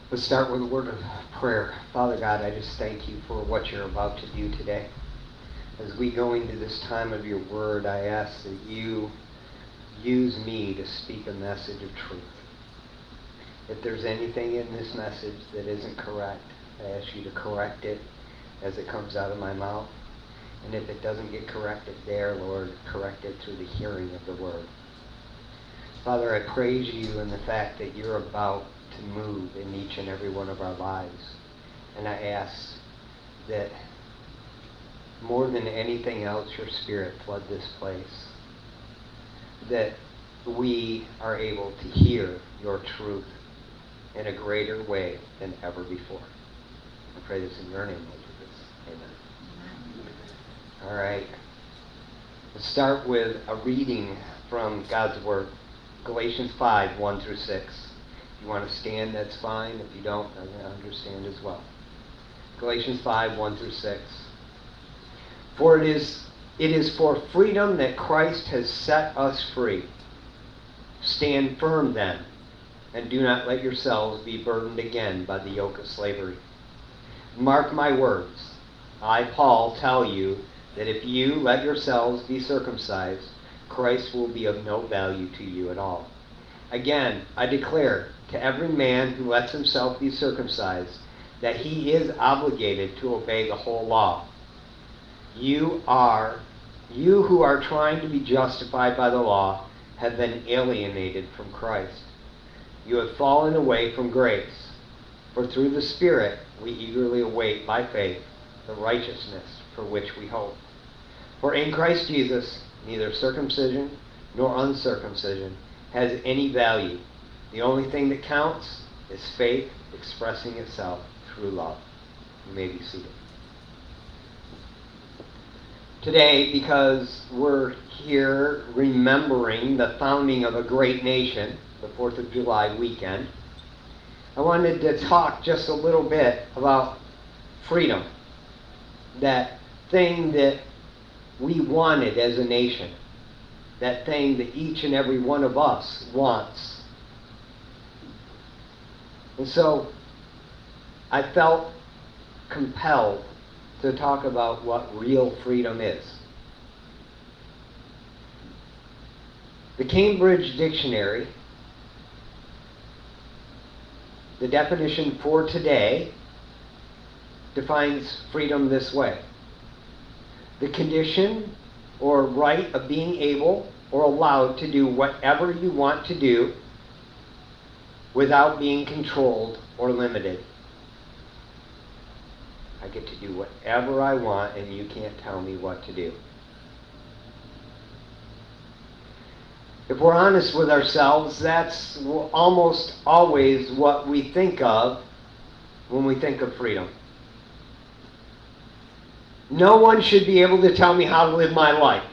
Let's start with a word of prayer. Father God, I just thank you for what you're about to do today. As we go into this time of your word, I ask that you use me to speak a message of truth. If there's anything in this message that isn't correct, I ask you to correct it as it comes out of my mouth. And if it doesn't get corrected there, Lord, correct it through the hearing of the word. Father, I praise you in the fact that you're about to move in each and every one of our lives. And I ask that more than anything else, your Spirit flood this place. That we are able to hear your truth in a greater way than ever before. I pray this in your name, Lord Jesus. Amen. All right. Let's start with a reading from God's Word. Galatians 5, 1 through 6. If you want to stand, that's fine. If you don't, I understand as well. Galatians 5, 1 through 6. For it is for freedom that Christ has set us free. Stand firm then, and do not let yourselves be burdened again by the yoke of slavery. Mark my words. I, Paul, tell you that if you let yourselves be circumcised, Christ will be of no value to you at all. Again, I declare to every man who lets himself be circumcised that he is obligated to obey the whole law. You who are trying to be justified by the law have been alienated from Christ. You have fallen away from grace. For through the Spirit we eagerly await by faith the righteousness for which we hope. For in Christ Jesus neither circumcision nor uncircumcision has any value. The only thing that counts is faith expressing itself through love. You may be seated. Today, because we're here remembering the founding of a great nation, the 4th of July weekend, I wanted to talk just a little bit about freedom. That thing that we wanted as a nation. That thing that each and every one of us wants. And so, I felt compelled to talk about what real freedom is. The Cambridge Dictionary, the definition for today, defines freedom this way: the condition or right of being able or allowed to do whatever you want to do without being controlled or limited. I get to do whatever I want and you can't tell me what to do. If we're honest with ourselves, that's almost always what we think of when we think of freedom. No one should be able to tell me how to live my life.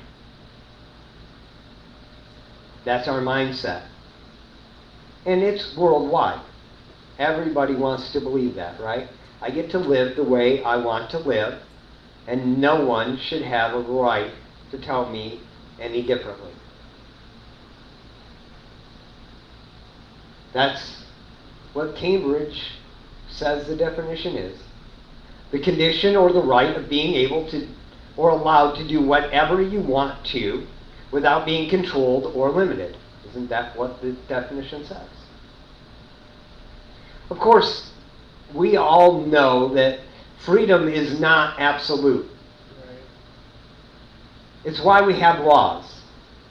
That's our mindset. And it's worldwide. Everybody wants to believe that, right? I get to live the way I want to live, and no one should have a right to tell me any differently. That's what Cambridge says the definition is. The condition or the right of being able to or allowed to do whatever you want to without being controlled or limited. Isn't that what the definition says? Of course, we all know that freedom is not absolute. Right. It's why we have laws.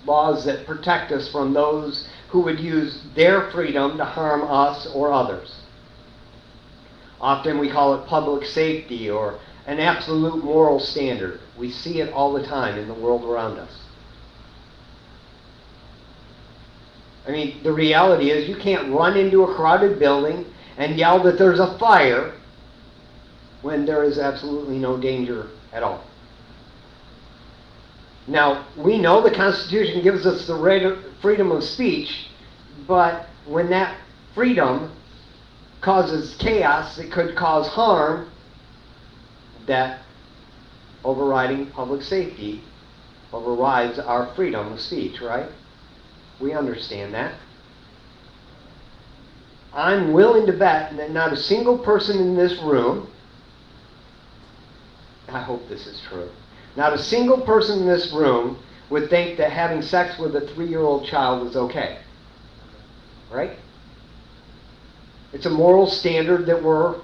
Laws that protect us from those who would use their freedom to harm us or others. Often we call it public safety or an absolute moral standard. We see it all the time in the world around us. I mean, the reality is you can't run into a crowded building and yell that there's a fire when there is absolutely no danger at all. Now, we know the Constitution gives us the right of freedom of speech, but when that freedom causes chaos that could cause harm, that overriding public safety overrides our freedom of speech, right? We understand that. I'm willing to bet that not a single person in this room, I hope this is true, not a single person in this room would think that having sex with a 3-year-old child is okay. Right? It's a moral standard that we're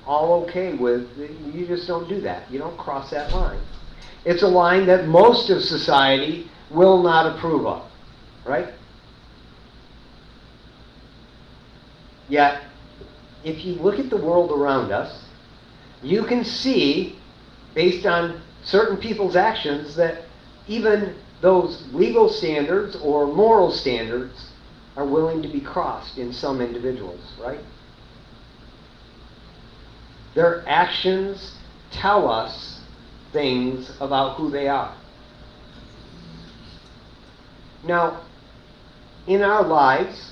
all okay with. You just don't do that. You don't cross that line. It's a line that most of society will not approve of. Right? Yet, if you look at the world around us, you can see, based on certain people's actions, that even those legal standards or moral standards are willing to be crossed in some individuals, right? Their actions tell us things about who they are. Now, in our lives,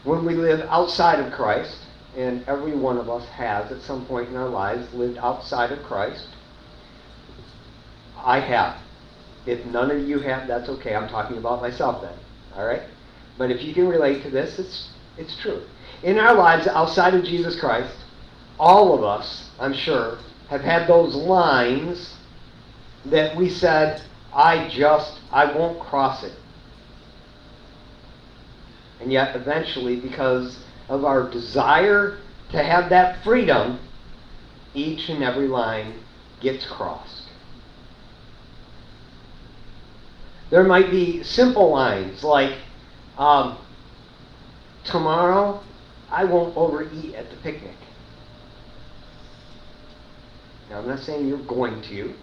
when we live outside of Christ, and every one of us has at some point in our lives lived outside of Christ, I have. If none of you have, that's okay. I'm talking about myself then, all right? But if you can relate to this, it's true. In our lives outside of Jesus Christ, all of us, I'm sure, have had those lines that we said, I won't cross it. And yet eventually, because of our desire to have that freedom, each and every line gets crossed. There might be simple lines like, tomorrow I won't overeat at the picnic. Now, I'm not saying you're going to,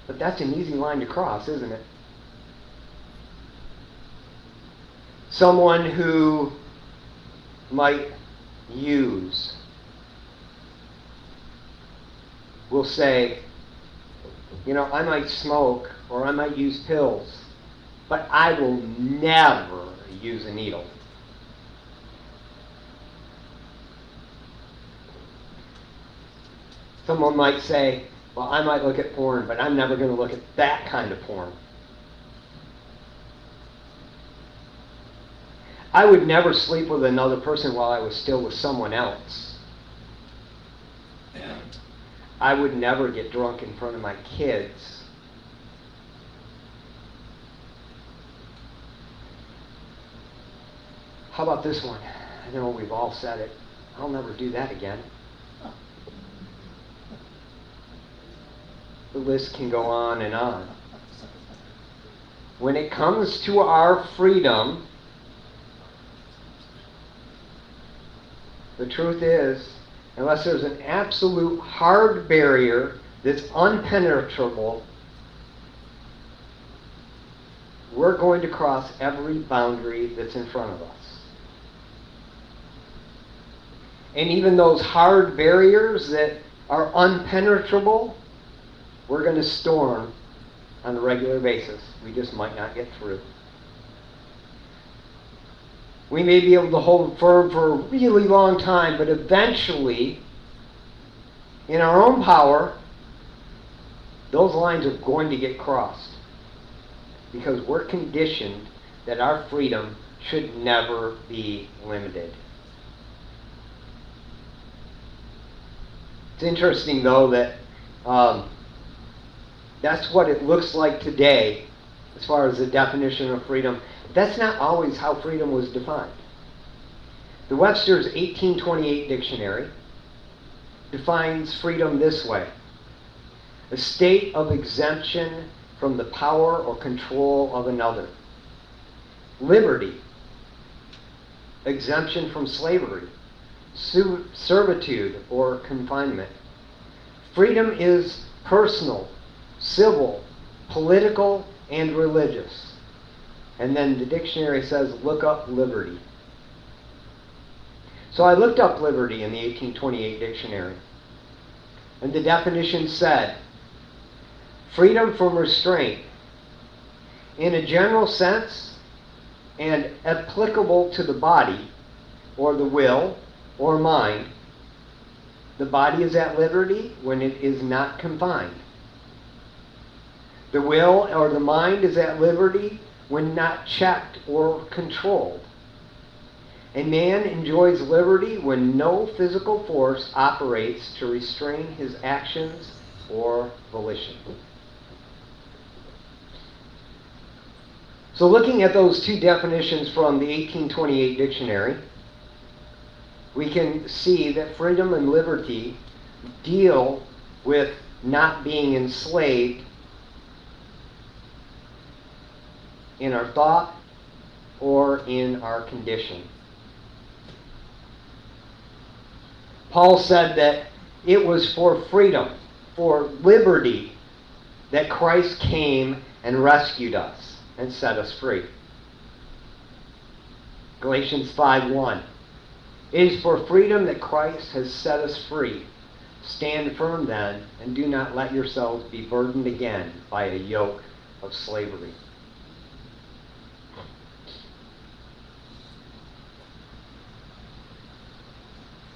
but that's an easy line to cross, isn't it? Someone who might use will say, I might smoke or I might use pills, but I will never use a needle. Someone might say, well, I might look at porn, but I'm never going to look at that kind of porn. I would never sleep with another person while I was still with someone else. I would never get drunk in front of my kids. How about this one? I know we've all said it. I'll never do that again. The list can go on and on. When it comes to our freedom, the truth is, unless there's an absolute hard barrier that's unpenetrable, we're going to cross every boundary that's in front of us. And even those hard barriers that are unpenetrable, we're going to storm on a regular basis. We just might not get through. We may be able to hold firm for a really long time, but eventually, in our own power, those lines are going to get crossed. Because we're conditioned that our freedom should never be limited. It's interesting, though, that that's what it looks like today as far as the definition of freedom. That's not always how freedom was defined. The Webster's 1828 dictionary defines freedom this way: a state of exemption from the power or control of another. Liberty, exemption from slavery, servitude or confinement. Freedom is personal, civil, political, and religious. And then the dictionary says, look up liberty. So I looked up liberty in the 1828 dictionary. And the definition said, freedom from restraint, in a general sense and applicable to the body or the will or mind. The body is at liberty when it is not confined. The will or the mind is at liberty when not checked or controlled. A man enjoys liberty when no physical force operates to restrain his actions or volition. So looking at those two definitions from the 1828 dictionary, we can see that freedom and liberty deal with not being enslaved in our thought or in our condition. Paul said that it was for freedom, for liberty, that Christ came and rescued us and set us free. Galatians 5:1. It is for freedom that Christ has set us free. Stand firm then, and do not let yourselves be burdened again by a yoke of slavery.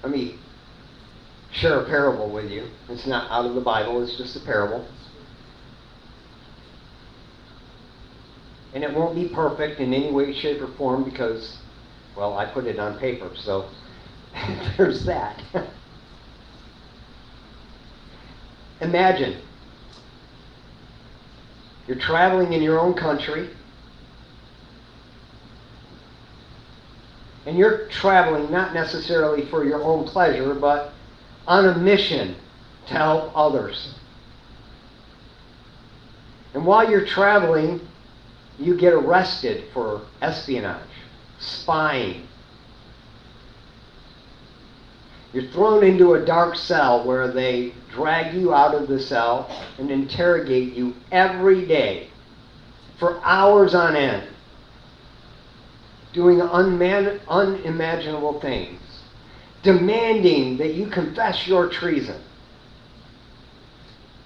Let me share a parable with you. It's not out of the Bible, it's just a parable. And it won't be perfect in any way, shape, or form because, well, I put it on paper, so there's that. Imagine you're traveling in your own country, and you're traveling not necessarily for your own pleasure, but on a mission to help others. And while you're traveling, you get arrested for espionage, spying. You're thrown into a dark cell where they drag you out of the cell and interrogate you every day for hours on end, doing unimaginable things, demanding that you confess your treason.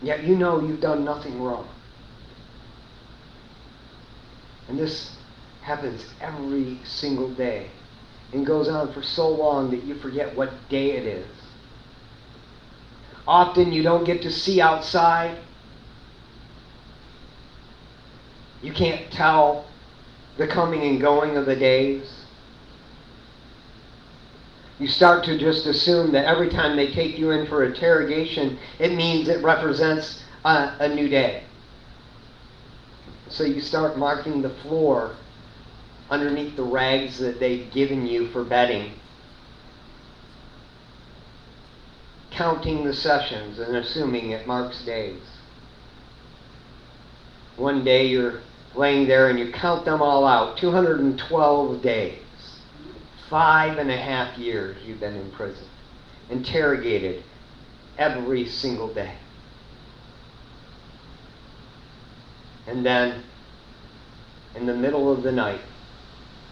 Yet you know you've done nothing wrong. And this happens every single day and goes on for so long that you forget what day it is. Often you don't get to see outside. You can't tell the coming and going of the days. You start to just assume that every time they take you in for interrogation, it means it represents a new day. So you start marking the floor underneath the rags that they've given you for bedding, counting the sessions and assuming it marks days. One day you're laying there and you count them all out, 212 days. 5.5 years you've been in prison, interrogated every single day. And then, in the middle of the night,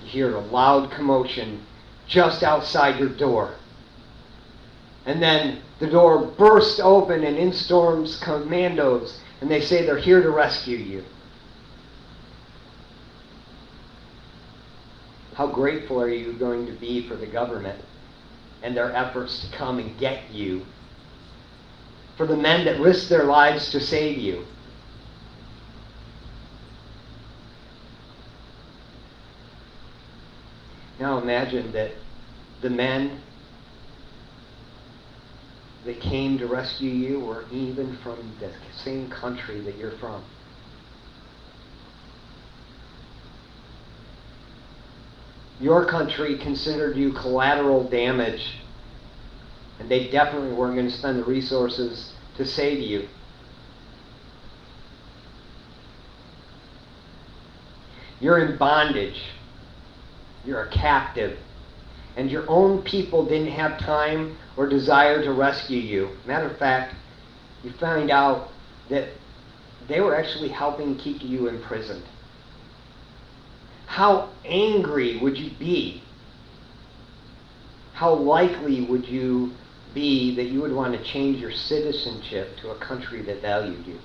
you hear a loud commotion just outside your door. And then the door bursts open and in storms commandos, and they say they're here to rescue you. How grateful are you going to be for the government and their efforts to come and get you? For the men that risked their lives to save you? Now imagine that the men that came to rescue you were even from the same country that you're from. Your country considered you collateral damage, and they definitely weren't going to spend the resources to save you. You're in bondage. You're a captive. And your own people didn't have time or desire to rescue you. Matter of fact, you find out that they were actually helping keep you imprisoned. How angry would you be? How likely would you be that you would want to change your citizenship to a country that valued you?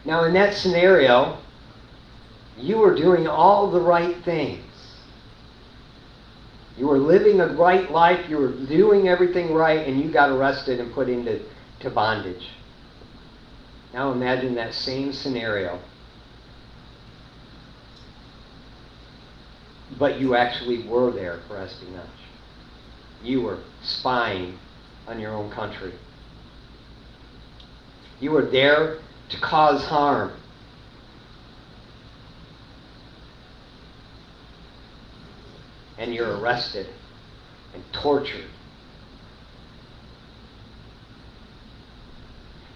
Now, in that scenario, you were doing all the right things. You were living a right life, you were doing everything right, and you got arrested and put into bondage. Now imagine that same scenario but you actually were there for espionage. You were spying on your own country. You were there to cause harm. And you're arrested and tortured.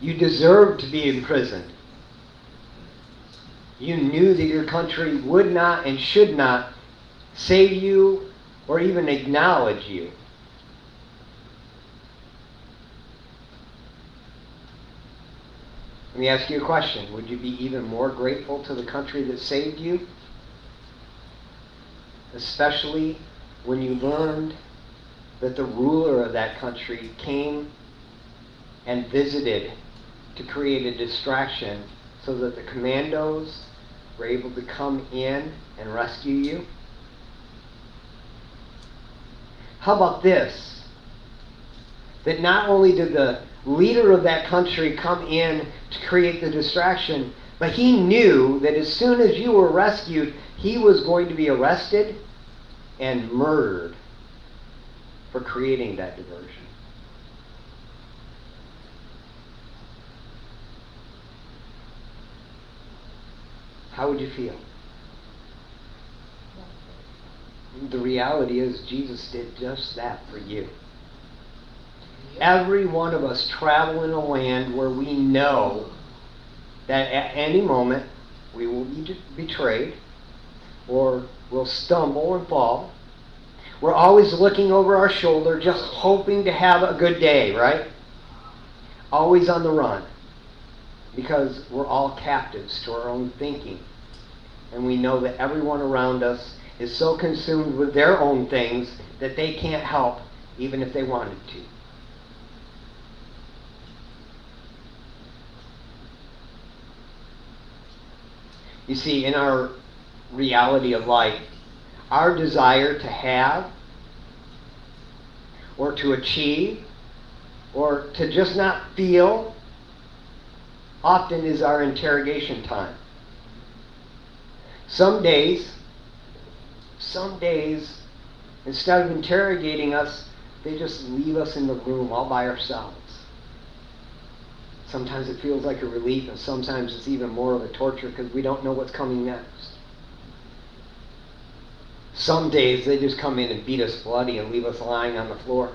You deserved to be imprisoned. You knew that your country would not and should not save you or even acknowledge you. Let me ask you a question. Would you be even more grateful to the country that saved you? Especially when you learned that the ruler of that country came and visited to create a distraction so that the commandos were able to come in and rescue you? How about this? That not only did the leader of that country come in to create the distraction, but he knew that as soon as you were rescued, he was going to be arrested and murdered for creating that diversion. How would you feel? The reality is Jesus did just that for you. Every one of us travel in a land where we know that at any moment we will be betrayed or will stumble and fall. We're always looking over our shoulder, just hoping to have a good day, right? Always on the run. Because we're all captives to our own thinking. And we know that everyone around us is so consumed with their own things that they can't help even if they wanted to. You see, in our reality of life, our desire to have or to achieve or to just not feel often is our interrogation time. Some days, instead of interrogating us, they just leave us in the room all by ourselves. Sometimes it feels like a relief, and sometimes it's even more of a torture because we don't know what's coming next. Some days they just come in and beat us bloody and leave us lying on the floor.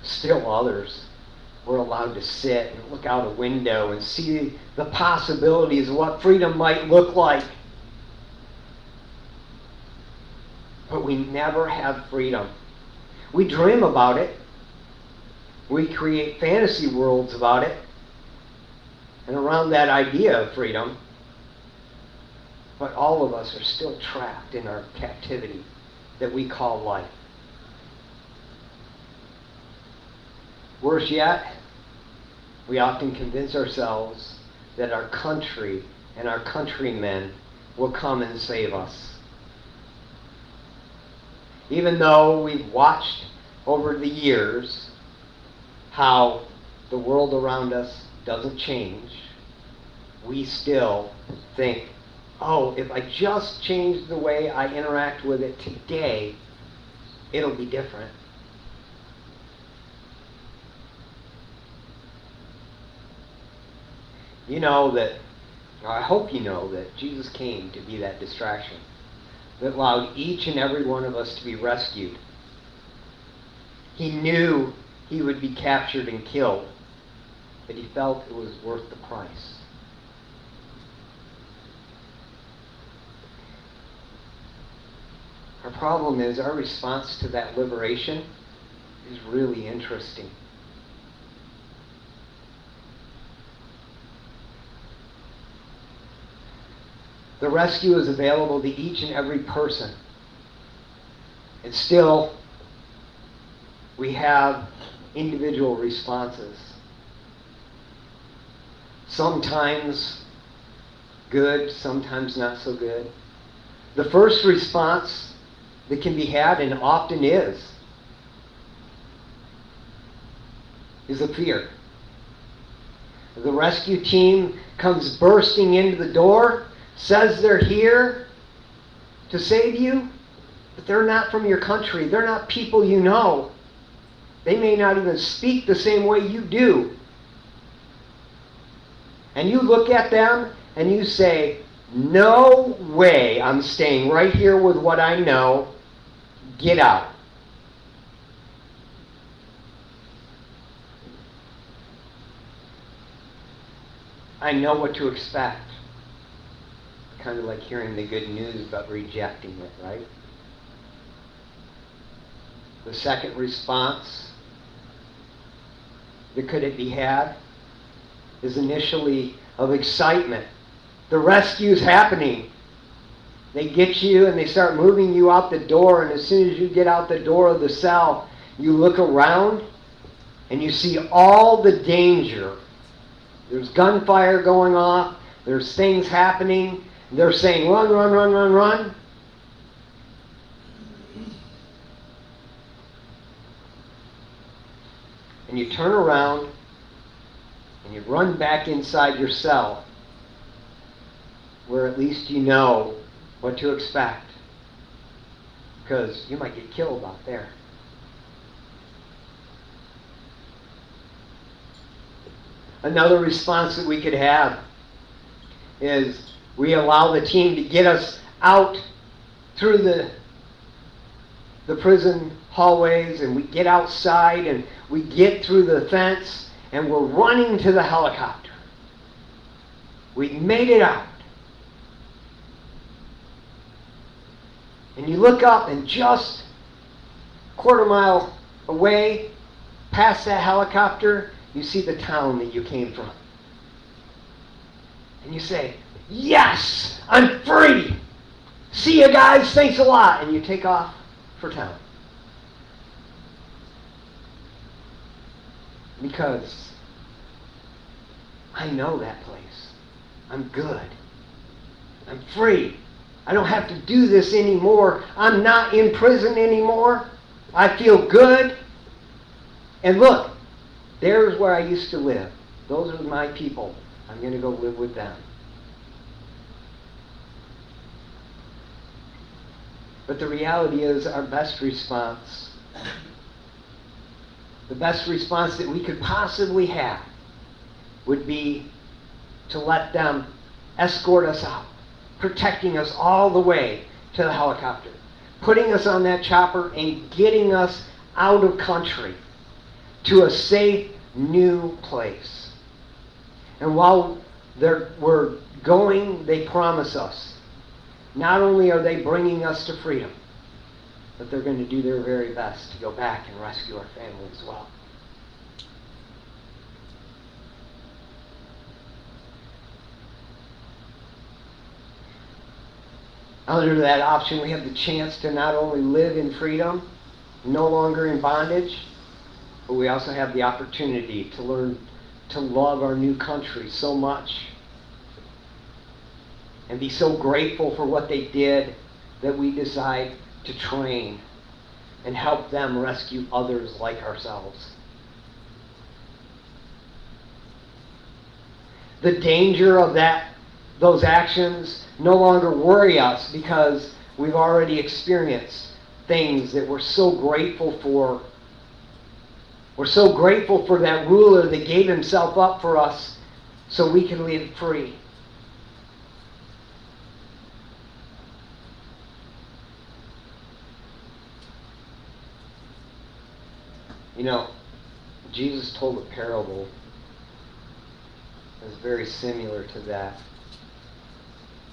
Still others, we're allowed to sit and look out a window and see the possibilities of what freedom might look like. But we never have freedom. We dream about it. We create fantasy worlds about it and around that idea of freedom. But all of us are still trapped in our captivity that we call life. Worse yet, we often convince ourselves that our country and our countrymen will come and save us. Even though we've watched over the years how the world around us doesn't change, we still think, oh, if I just change the way I interact with it today, it'll be different. You know that, or I hope you know that Jesus came to be that distraction that allowed each and every one of us to be rescued. He knew he would be captured and killed, but he felt it was worth the price. Our problem is our response to that liberation is really interesting. The rescue is available to each and every person. And still, we have individual responses. Sometimes good, sometimes not so good. The first response that can be had, and often is a fear. The rescue team comes bursting into the door, says they're here, to save you, but they're not from your country. They're not people you know. They may not even speak the same way you do. And you look at them and you say, no way, I'm staying right here with what I know. Get out. I know what to expect. Kind of like hearing the good news but rejecting it, right? The second response that could it be had is initially of excitement. The rescue's happening. They get you and they start moving you out the door, and as soon as you get out the door of the cell, you look around and you see all the danger. There's gunfire going off. There's things happening. They're saying, run, run, run, run, run. And you turn around and you run back inside your cell, where at least you know what to expect, because you might get killed out there. Another response that we could have is we allow the team to get us out through the prison hallways, and we get outside and we get through the fence and we're running to the helicopter. We made it out. And you look up, and just a quarter mile away, past that helicopter, you see the town that you came from. And you say, yes, I'm free. See you guys, thanks a lot. And you take off for town. Because I know that place. I'm good. I'm free. I don't have to do this anymore. I'm not in prison anymore. I feel good. And look, there's where I used to live. Those are my people. I'm going to go live with them. But the reality is, our best response, the best response that we could possibly have, would be to let them escort us out, protecting us all the way to the helicopter, putting us on that chopper and getting us out of country to a safe new place. And while we're going, they promise us, not only are they bringing us to freedom, but they're going to do their very best to go back and rescue our family as well. Under that option, we have the chance to not only live in freedom, no longer in bondage, but we also have the opportunity to learn to love our new country so much and be so grateful for what they did that we decide to train and help them rescue others like ourselves. The danger of those actions no longer worry us, because we've already experienced things that we're so grateful for. We're so grateful for that ruler that gave himself up for us so we can live free. You know, Jesus told a parable that's very similar to that,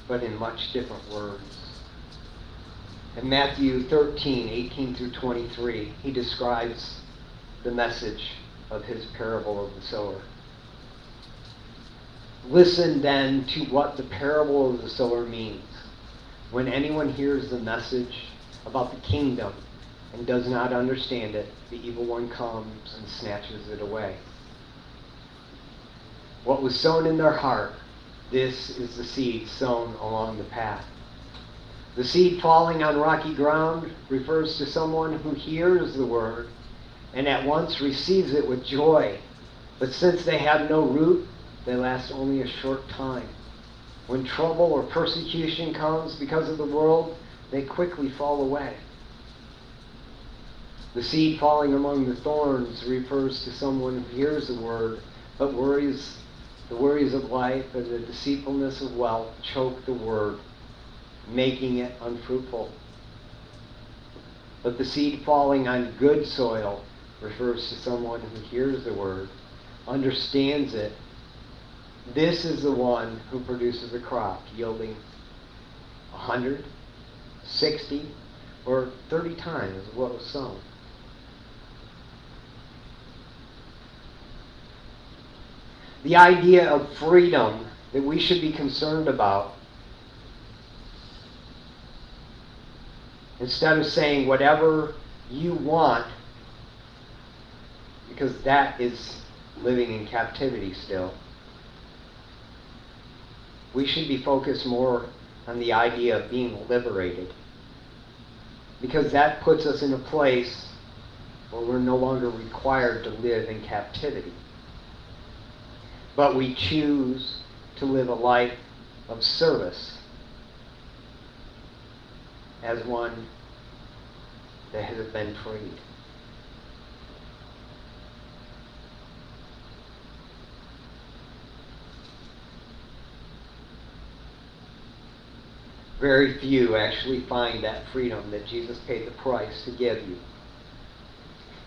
but in much different words. In Matthew 13, 18 through 23, he describes the message of his parable of the sower. Listen then to what the parable of the sower means. When anyone hears the message about the kingdom and does not understand it, the evil one comes and snatches it away. What was sown in their heart, this is the seed sown along the path. The seed falling on rocky ground refers to someone who hears the word and at once receives it with joy. But since they have no root, they last only a short time. When trouble or persecution comes because of the world, they quickly fall away. The seed falling among the thorns refers to someone who hears the word, but the worries of life and the deceitfulness of wealth choke the word, making it unfruitful. But the seed falling on good soil refers to someone who hears the word, understands it. This is the one who produces a crop yielding 100, 60, or 30 times what was sown. The idea of freedom that we should be concerned about, instead of saying whatever you want, because that is living in captivity still, we should be focused more on the idea of being liberated, because that puts us in a place where we're no longer required to live in captivity. But we choose to live a life of service as one that has been freed. Very few actually find that freedom that Jesus paid the price to give you.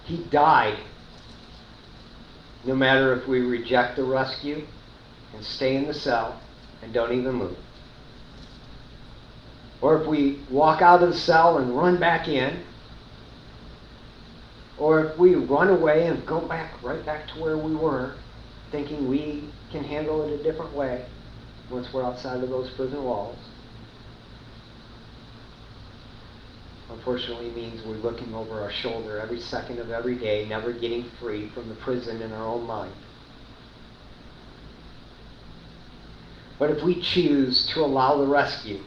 He died. No matter if we reject the rescue and stay in the cell and don't even move, or if we walk out of the cell and run back in, or if we run away and go right back to where we were, thinking we can handle it a different way once we're outside of those prison walls. Unfortunately, means we're looking over our shoulder every second of every day, never getting free from the prison in our own mind. But if we choose to allow the rescue,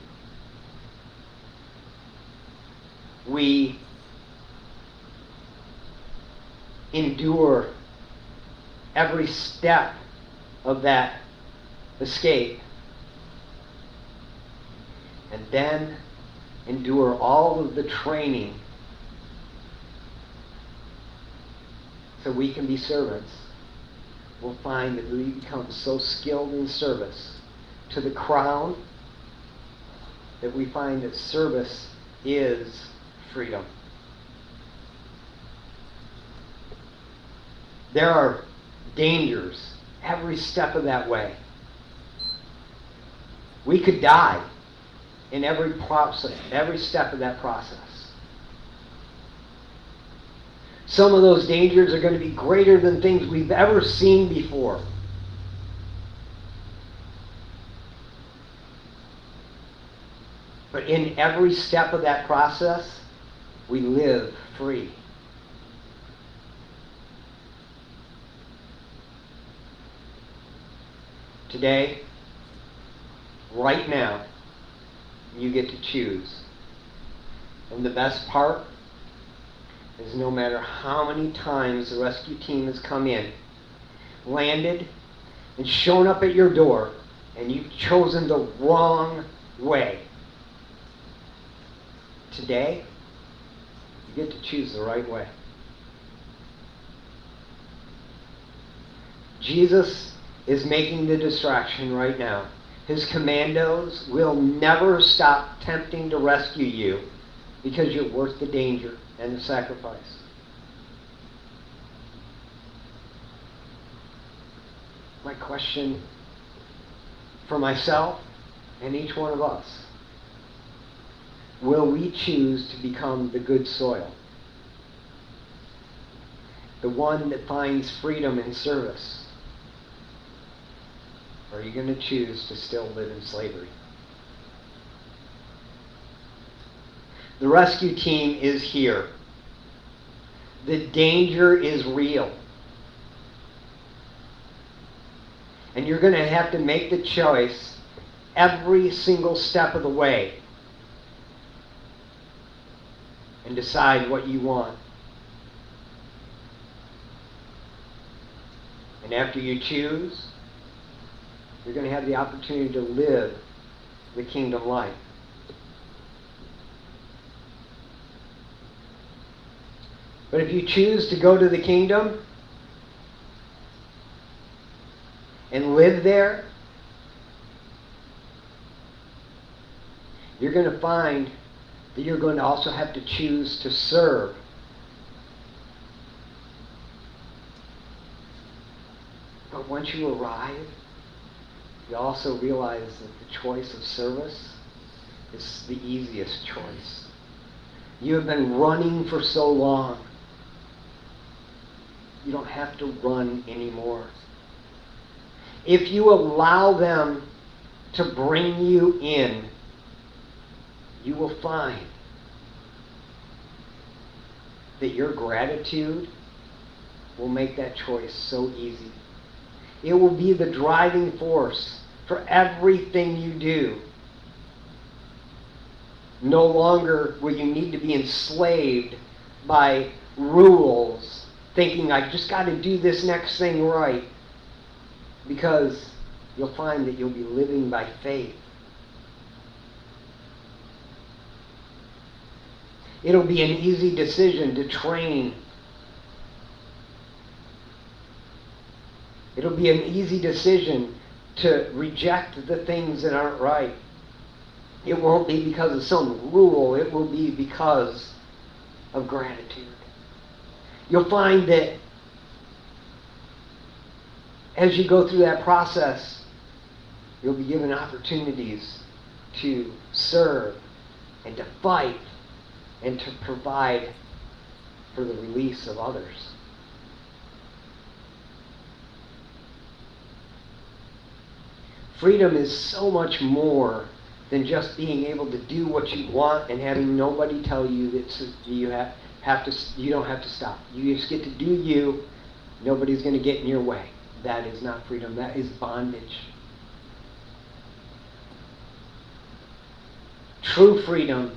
we endure every step of that escape, and then endure all of the training so we can be servants, we'll find that we become so skilled in service to the crown that we find that service is freedom. There are dangers every step of that way. We could die in every process, every step of that process. Some of those dangers are going to be greater than things we've ever seen before. But in every step of that process, we live free. Today, right now, you get to choose. And the best part is no matter how many times the rescue team has come in, landed, and shown up at your door, and you've chosen the wrong way, today, you get to choose the right way. Jesus is making the distraction right now. His commandos will never stop tempting to rescue you because you're worth the danger and the sacrifice. My question for myself and each one of us: will we choose to become the good soil? The one that finds freedom in service? Or are you going to choose to still live in slavery? The rescue team is here. The danger is real. And you're going to have to make the choice every single step of the way and decide what you want. And after you choose, you're going to have the opportunity to live the kingdom life. But if you choose to go to the kingdom and live there, you're going to find that you're going to also have to choose to serve. But once you arrive, you also realize that the choice of service is the easiest choice. You have been running for so long. You don't have to run anymore. If you allow them to bring you in, you will find that your gratitude will make that choice so easy. It will be the driving force for everything you do. No longer will you need to be enslaved by rules, thinking, I just got to do this next thing right. Because you'll find that you'll be living by faith. It'll be an easy decision to train. It'll be an easy decision to reject the things that aren't right. It won't be because of some rule. It will be because of gratitude. You'll find that as you go through that process, you'll be given opportunities to serve and to fight and to provide for the release of others. Freedom is so much more than just being able to do what you want and having nobody tell you that you don't have to stop. You just get to do you. Nobody's going to get in your way. That is not freedom. That is bondage. True freedom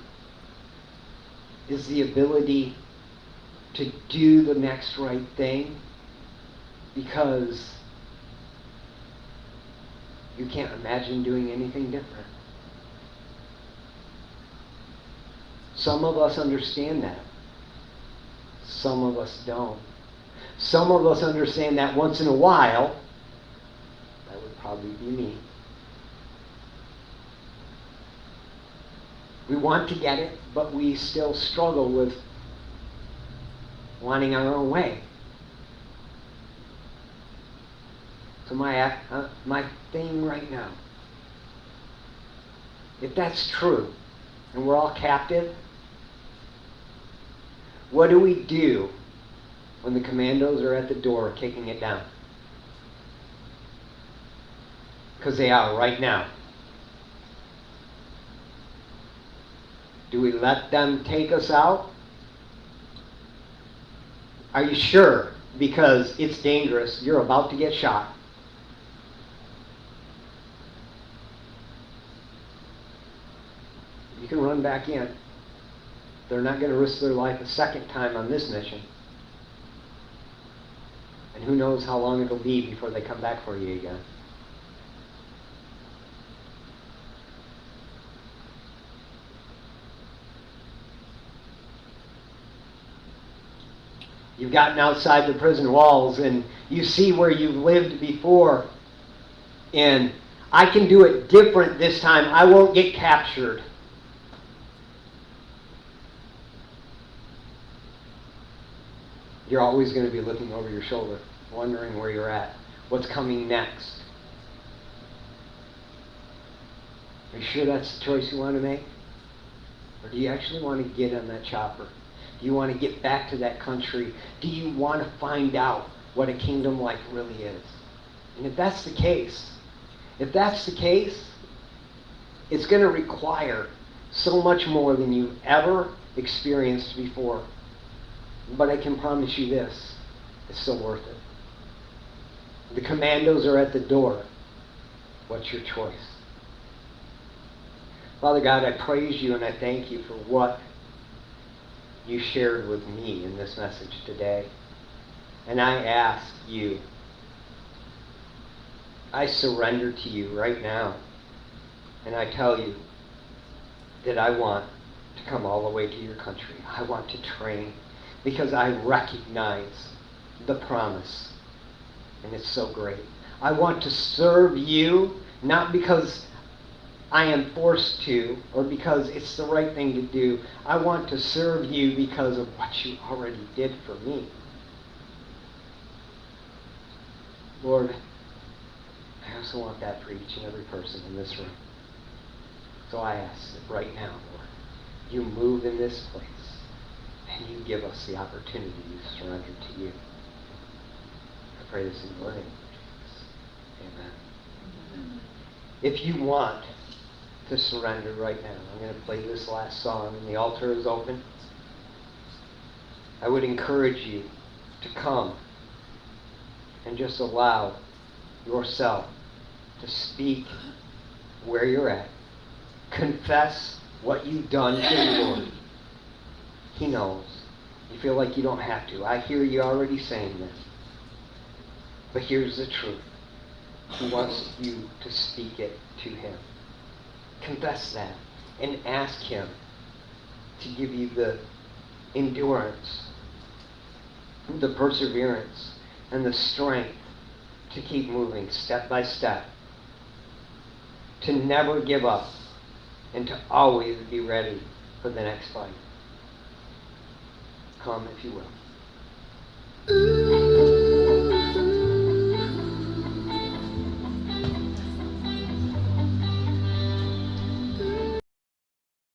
is the ability to do the next right thing because you can't imagine doing anything different. Some of us understand that. Some of us don't. Some of us understand that once in a while. That would probably be me. We want to get it, but we still struggle with wanting our own way. So my thing right now, if that's true, and we're all captive, what do we do when the commandos are at the door kicking it down? Because they are right now. Do we let them take us out? Are you sure? Because it's dangerous. You're about to get shot. You can run back in. They're not going to risk their life a second time on this mission. And who knows how long it'll be before they come back for you again. You've gotten outside the prison walls and you see where you've lived before. And I can do it different this time. I won't get captured. You're always going to be looking over your shoulder, wondering where you're at, what's coming next. Are you sure that's the choice you want to make? Or do you actually want to get on that chopper? Do you want to get back to that country? Do you want to find out what a kingdom life really is? And if that's the case, it's going to require so much more than you've ever experienced before. But I can promise you this, it's still worth it. The commandos are at the door. What's your choice? Father God, I praise you and I thank you for what you shared with me in this message today. And I ask you, I surrender to you right now. And I tell you that I want to come all the way to your country. I want to train. because I recognize the promise, and it's so great. I want to serve you, not because I am forced to, or because it's the right thing to do. I want to serve you because of what you already did for me. Lord, I also want that for each and every person in this room. So I ask that right now, Lord, you move in this place, and you give us the opportunity to surrender to you. I pray this in your name, Jesus. Amen. If you want to surrender right now, I'm going to play this last song, and the altar is open. I would encourage you to come and just allow yourself to speak where you're at. Confess what you've done to the Lord. He knows. You feel like you don't have to. I hear you already saying this. But here's the truth. He wants you to speak it to him. Confess that and ask him to give you the endurance, the perseverance, and the strength to keep moving step by step, to never give up, and to always be ready for the next fight. Come if you will.